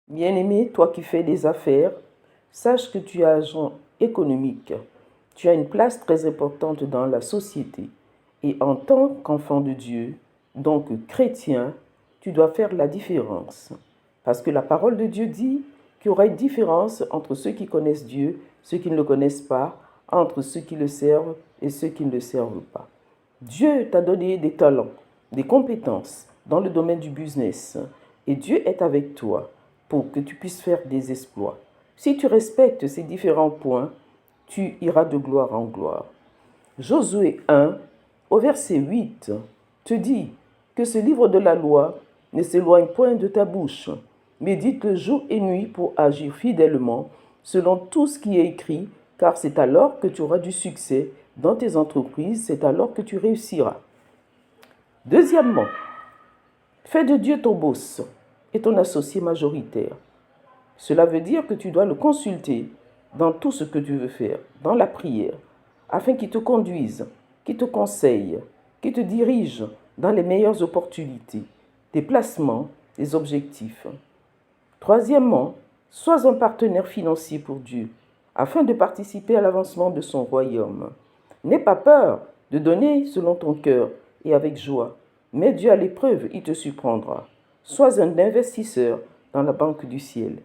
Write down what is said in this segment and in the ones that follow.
Bien-aimé, toi qui fais des affaires, sache que tu es agent économique. Tu as une place très importante dans la société. Et en tant qu'enfant de Dieu, donc chrétien, tu dois faire la différence. Parce que la parole de Dieu dit qu'il y aura une différence entre ceux qui connaissent Dieu, ceux qui ne le connaissent pas, entre ceux qui le servent et ceux qui ne le servent pas. Dieu t'a donné des talents, des compétences dans le domaine du business. Et Dieu est avec toi pour que tu puisses faire des exploits. Si tu respectes ces différents points, tu iras de gloire en gloire. Josué 1, au verset 8, te dit que ce livre de la loi ne s'éloigne point de ta bouche. Médite-le jour et nuit pour agir fidèlement selon tout ce qui est écrit, car c'est alors que tu auras du succès dans tes entreprises, c'est alors que tu réussiras. Deuxièmement, fais de Dieu ton boss et ton associé majoritaire. Cela veut dire que tu dois le consulter dans tout ce que tu veux faire, dans la prière, afin qu'il te conduise, qu'il te conseille, qu'il te dirige dans les meilleures opportunités, tes placements, tes objectifs. Troisièmement, sois un partenaire financier pour Dieu, afin de participer à l'avancement de son royaume. N'aie pas peur de donner selon ton cœur et avec joie. Mets Dieu à l'épreuve, il te surprendra. Sois un investisseur dans la banque du ciel.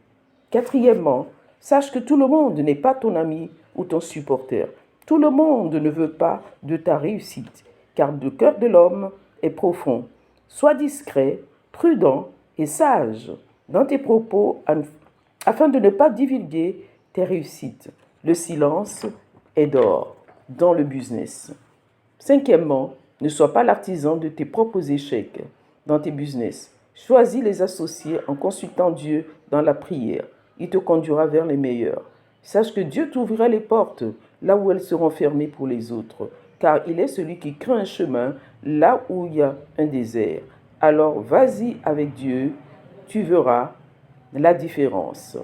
Quatrièmement, sache que tout le monde n'est pas ton ami ou ton supporter. Tout le monde ne veut pas de ta réussite, car le cœur de l'homme est profond. Sois discret, prudent et sage dans tes propos afin de ne pas divulguer tes réussites. Le silence est d'or dans le business. Cinquièmement, ne sois pas l'artisan de tes propres échecs dans tes business. Choisis les associés en consultant Dieu dans la prière. Il te conduira vers les meilleurs. Sache que Dieu t'ouvrira les portes là où elles seront fermées pour les autres, car il est celui qui crée un chemin là où il y a un désert. Alors vas-y avec Dieu, tu verras la différence.